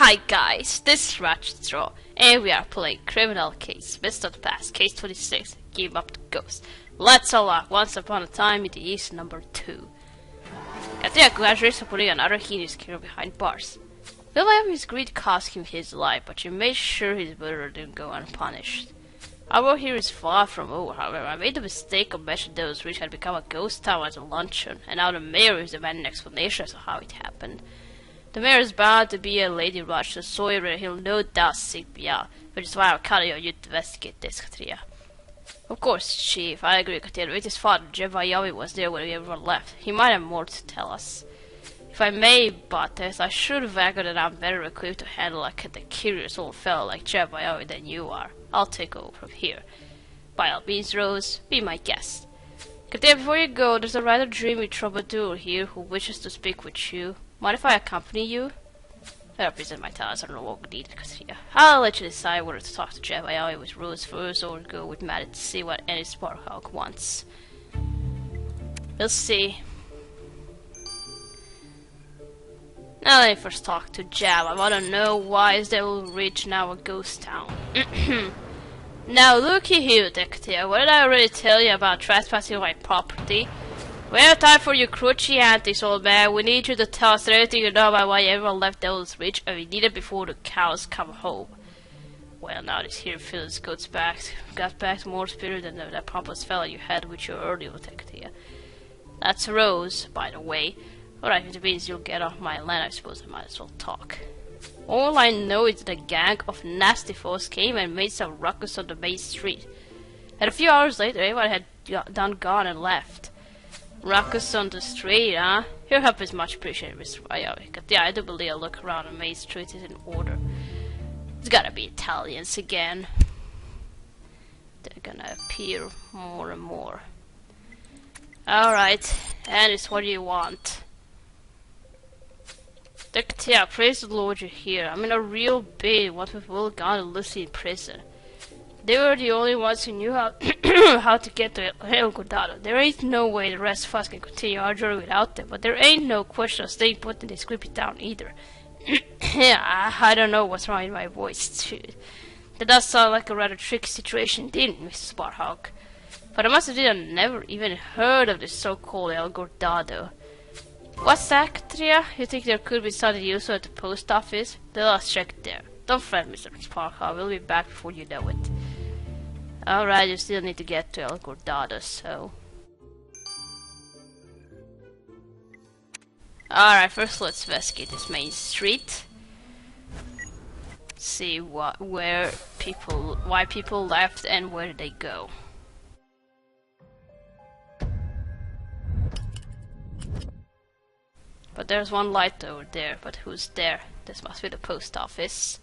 Hi guys, this is Ratchet Straw, and we are playing Criminal Case, Mist of the Past, Case 26, Game Up the Ghost. Let's unlock Once Upon a Time in the East number 2. Katia graduates for putting another heinous killer behind bars. William is agreed to cost him his life, but you made sure his murder didn't go unpunished. Our work here is far from over, however. I made the mistake of mentioning those which had become a ghost town at a luncheon, and now the mayor is demanding an explanation as to how it happened. The mayor is bound to be a Lady Rush, so Sawyer he'll no doubt seek me out, which is why I'm counting on you to investigate this, Katria. Of course, Chief, I agree, Katria. With his father, Jeff Ayawi was there when everyone left. He might have more to tell us. If I may, but I should have argued that I'm better equipped to handle a curious old fellow like Jeff Ayawi than you are. I'll take over from here. By all means, Rose, be my guest. Katria, before you go, there's a rather dreamy troubadour here who wishes to speak with you. Mind if I accompany you? I represent my talents, I don't know what we need, Katria. I'll let you decide whether to talk to Jeff Ayawi with Rose first or go with Maddie to see what any Sparkhawk wants. We'll see. Now let me first talk to Jeff. I wanna know why is Devil Ridge now a ghost town. Now looky here, Detective. What did I already tell you about trespassing on my property? We have time for your crutchy antics, old man. We need you to tell us everything you know about why everyone left Devil's Ridge, and we need it before the cows come home. Well, now this here feels got back more spirit than that pompous fella you had with your earlier detective. That's Rose, by the way. Alright, if it means you'll get off my land, I suppose I might as well talk. All I know is that a gang of nasty foes came and made some ruckus on the main street. And a few hours later, everyone had gone and left. Ruckus on the street, huh? Your help is much appreciated, Mr. Ayawi. Yeah, I do believe a look around the main street is in order. It's gotta be Italians again. They're gonna appear more and more. Alright, and it's what you want. Yeah, praise the Lord you're here. I'm in a real bid, what with Wilgon and Lucy in prison. They were the only ones who knew how how to get to El Godado. There ain't no way the rest of us can continue our journey without them, but there ain't no question of staying put in this creepy town either. Yeah, I don't know what's wrong with my voice, too. That does sound like a rather tricky situation, didn't it, Mrs. Sparkhawk? But I must admit I've never even heard of this so-called El Godado. What's that, Katria? You think there could be something useful at the post office? Then let's check there. Don't fret, Mr. Sparkhawk. We'll be back before you know it. Alright, you still need to get to El Godado, so... Alright, first let's investigate this main street. See why people left and where did they go. But there's one light over there, but who's there? This must be the post office.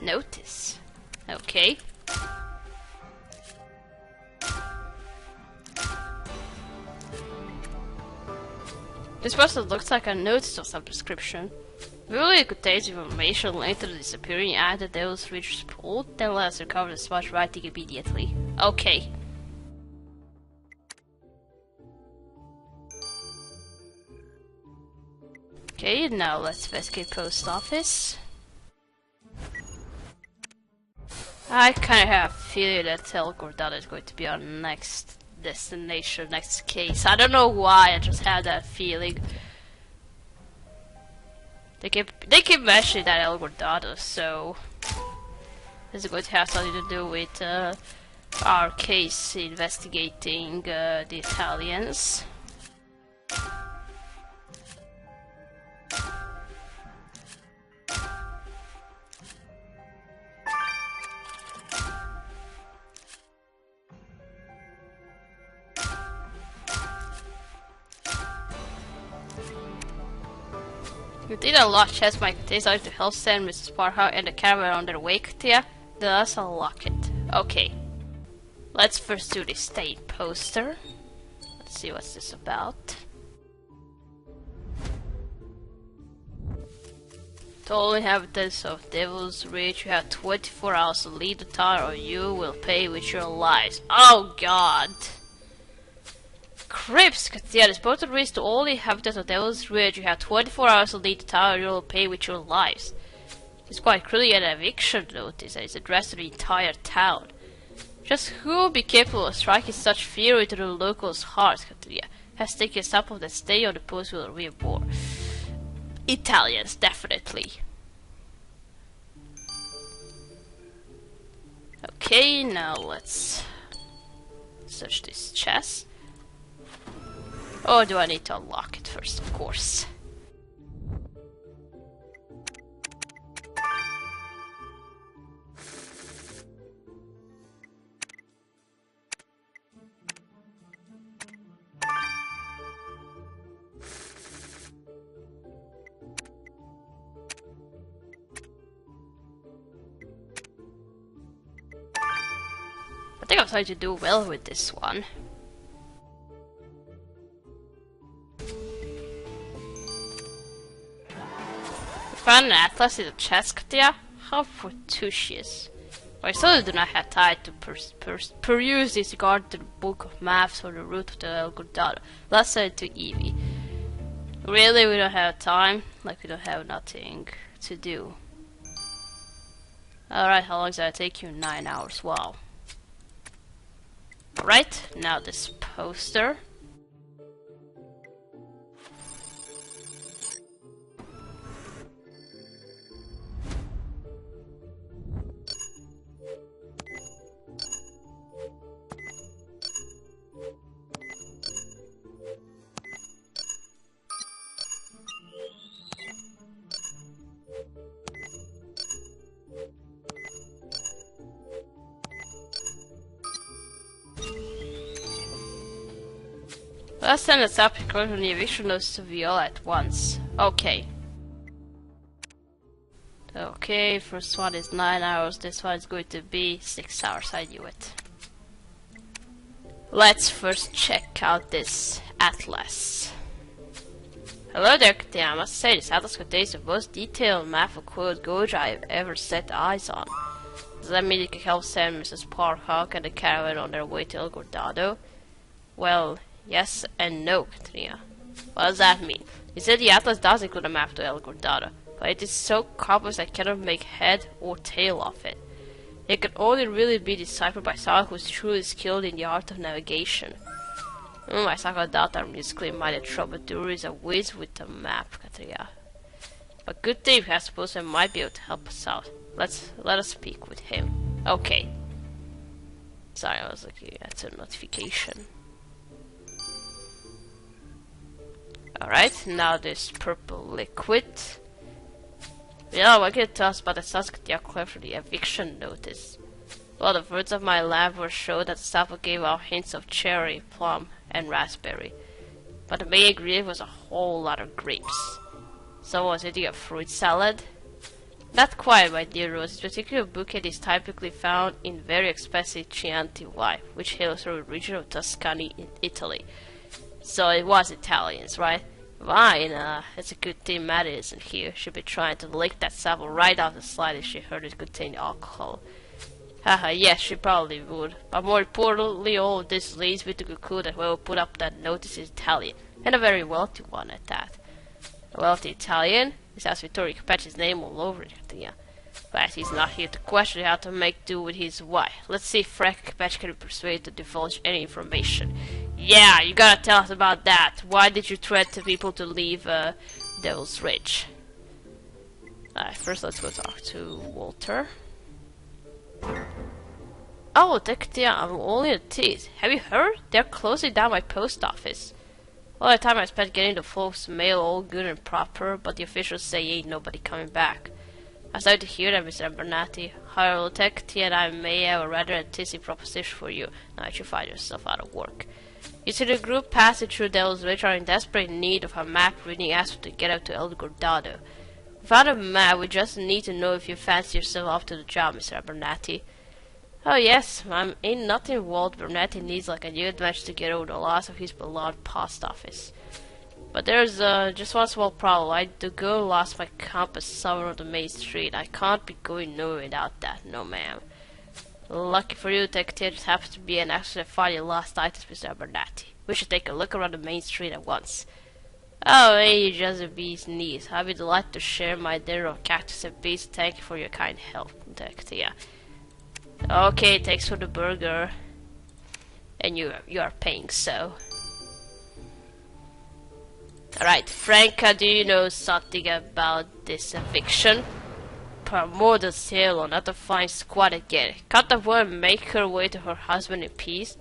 Notice. Okay. This person looks like a notice of some description. Really, it contains information linked to the disappearing act that Devil's Ridge pulled, then let us recover the smudge writing immediately. Okay. Okay, now let's investigate post office. I kinda have a feeling that El Godado is going to be our next destination, next case. I don't know why, I just had that feeling. They keep mentioning that El Godado, so this is going to have something to do with our case investigating the Italians. You did unlock chest my contains to help send Mrs. Sparkhawk and the caravan on their way, Katia. Then let's unlock it. Okay. Let's first do the state poster. Let's see what's this about. To all inhabitants of Devil's Reach, you have 24 hours to leave the town or you will pay with your lives. Oh god! Crips! Yeah, this portal reads to all inhabitants of Devil's Reach, you have 24 hours to leave the town or you will pay with your lives. It's quite clearly an eviction notice and it's addressed to the entire town. Just who will be capable of striking such fear into the locals' hearts, Katria? Has taken a sample that stay on the post will re-war. Italians, definitely. Okay, now let's search this chest. Or do I need to unlock it first? Of course. I think I'm trying to do well with this one. We found an atlas in the chest, Katia. How fortuitous. I still do not have time to peruse this garden book of maps for the route of the El Gordado. Let's send it to Evie. Really, we don't have time? Like we don't have nothing to do. Alright, how long does that take you? 9 hours, wow. Alright, now this poster. Let's send us up according to the eviction notice to Viola at once. Okay. Okay, first one is 9 hours, this one is going to be 6 hours, I knew it. Let's first check out this atlas. Hello there, Katia. I must say, this atlas contains the most detailed map of Quote Goja I've ever set eyes on. Does that mean it can help send Mrs. Parkhawk and the caravan on their way to El Gordado? Well, yes and no, Katrina. What does that mean? You said the atlas does include a map to El Gordado, but it is so complex I cannot make head or tail of it. It can only really be deciphered by someone who is truly skilled in the art of navigation. I somehow doubt our musically minded troubadour is a whiz with the map, Katrina. But good thing, I suppose I might be able to help us out. Let us speak with him. Okay. Sorry, I was looking at a notification. Alright, now this purple liquid. Yeah, what can you tell us about the Saskatchewan clear for the eviction notice? Well, the words of my lab were showed that the sample gave out hints of cherry, plum, and raspberry. But the main ingredient was a whole lot of grapes. Someone was eating a fruit salad? Not quite, my dear Rose. This particular bouquet is typically found in very expensive Chianti wine, which hails from the region of Tuscany in Italy. So it was Italians, right? Fine, it's a good thing Maddie isn't here. She'd be trying to lick that sample right off the slide if she heard it contained alcohol. Haha, yes, she probably would. But more importantly, all of this leads me to conclude that whoever put up that notice is Italian, and a very wealthy one at that. A wealthy Italian? This has Vittorio Capecci's name all over it, yeah. But he's not here to question how to make do with his wife. Let's see if Frank Capecci can be persuaded to divulge any information. Yeah, you gotta tell us about that. Why did you threaten people to leave Devil's Ridge? Alright, first let's go talk to Walter. Oh, Detective, I'm only a tease. Have you heard? They're closing down my post office. All the time I spent getting the folks' mail all good and proper, but the officials say ain't nobody coming back. I'm sorry to hear that, Mr. Bernati. However, Detective and I may have a rather enticing proposition for you now that you find yourself out of work. You see, the group passing through Devil's Ridge are in desperate need of a map reading aspect to get out to El Gordado. Without a map, we just need to know if you fancy yourself off to the job, Mr. Bernati. Oh yes, ain't nothing Walt Bernati needs like a new adventure to get over the loss of his beloved post office. But there's just one small problem. The girl lost my compass somewhere on the main street. I can't be going nowhere without that. No, ma'am. Lucky for you, Detective, it happens to be an accident finding your lost items, Mr. Abernathy. We should take a look around the main street at once. Oh, hey, just a bee's knees. I'll be delighted to share my dinner of cactus and bees. Thank you for your kind help, Detective. Yeah. Okay, thanks for the burger. And you are paying, so. Alright, Franca, do you know something about this eviction? More sale on not a fine squad again. Can't the woman make her way to her husband in peace?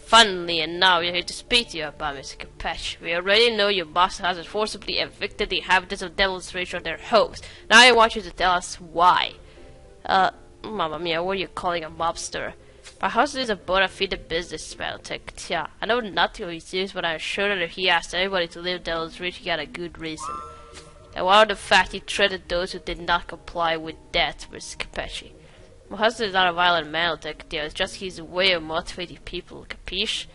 Funnily enough, we're here to speak to you about Mr. Capatch. We already know your boss has forcibly evicted the inhabitants of Devil's Ridge from their homes. Now I want you to tell us why. Mamma mia, what are you calling a mobster? My husband is a bona fide businessman, yeah. I know nothing of his views, but I'm sure that if he asked anybody to leave Devil's Ridge, he had a good reason. And one of the fact he threatened those who did not comply with death, Mr. Capatch. My husband is not a violent man, it's just his way of motivating people, capiche?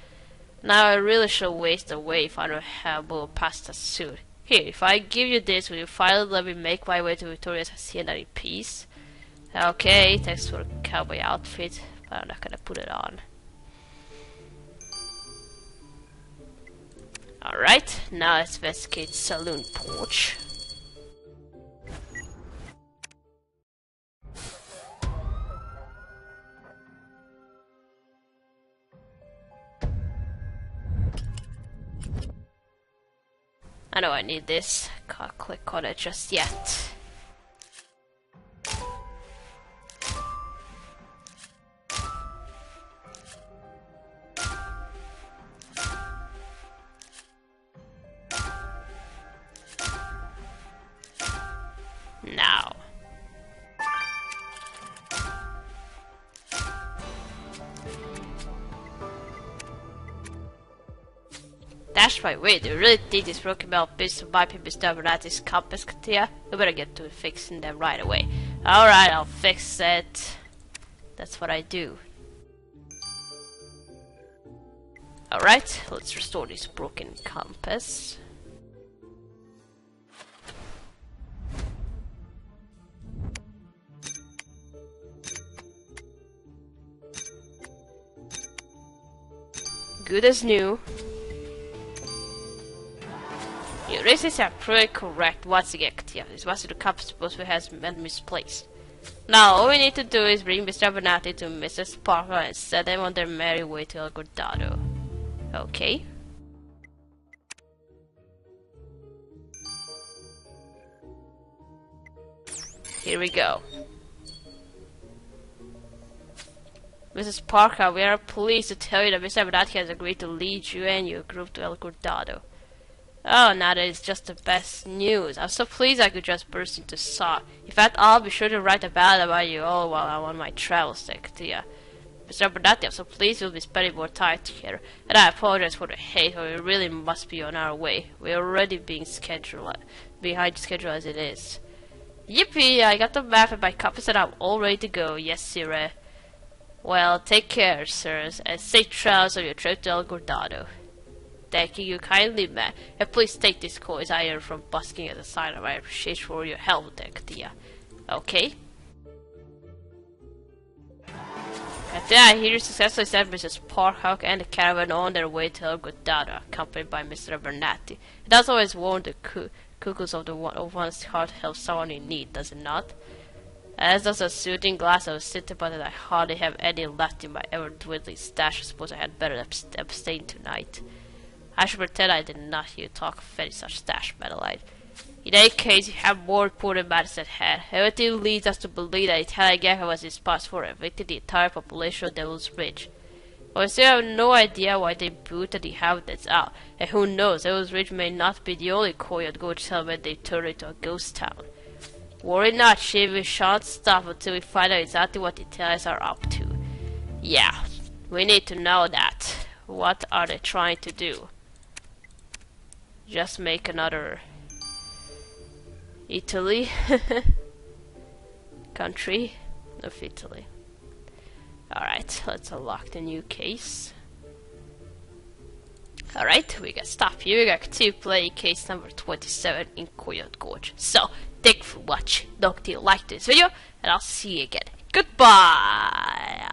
Now I really shall waste away if I don't have more pasta soon. Here, if I give you this, will you finally let me make my way to Victoria's Hacienda in peace? Okay, thanks for the cowboy outfit, but I'm not gonna put it on. Alright, now let's investigate saloon porch. I know I need this. Can't click on it just yet. Now. Dash my way, do you really think this broken metal piece of my Mr. Abernathy's compass, Katia? We better get to fixing them right away. Alright, I'll fix it. That's what I do. Alright, let's restore this broken compass. Good as new. Your races are pretty correct once again, Katia. This was the compass supposedly has been misplaced. Now all we need to do is bring Mr. Abernathy to Mrs. Parker and set them on their merry way to El Guardado. Okay. Here we go. Mrs. Parker, we are pleased to tell you that Mr. Abernathy has agreed to lead you and your group to El Guardado. Oh, now that is just the best news. I'm so pleased I could just burst into song. In fact, I'll be sure to write a ballad about you all while I'm on my travels there, Katia. Mr. Abernathy, I'm so pleased we'll be spending more time together. And I apologize for the hate, but we really must be on our way. We're already being behind schedule as it is. Yippee! I got the map and my compass and I'm all ready to go. Yes, sir. Well, take care, sirs, and safe travels on your trip to El Guardado. Thanking you kindly, man. And please take this coins I earned from busking as a sign of my appreciation for your help there, Katia. Okay? And then I hear you successfully sent Mrs. Parkhawk and the caravan on their way to El Guardado, accompanied by Mr. Abernathy. It does always warn the cuckoos of one's heart help someone in need, does it not? As does a soothing glass of cinnamon that I hardly have any left in my ever-dwindling stash. I suppose I had better abstain tonight. I should pretend I did not hear you talk of any such stash, Madeline. In any case, you have more important matters at hand. Everything leads us to believe that Italian Gecko was responsible for evicting the entire population of Devil's Ridge. But we still have no idea why they booted the inhabitants out, and who knows, Devil's Ridge may not be the only quiet ghost settlement they turned into a ghost town. Worry not, Chief, we shan't stop until we find out exactly what the Italians are up to. Yeah, we need to know that. What are they trying to do? Just make another Italy country of Italy. Alright, let's unlock the new case. Alright, we got stop here. We got to play case number 27 in Coyote Gorge. So, thank you for watching. Don't forget to like this video, and I'll see you again. Goodbye!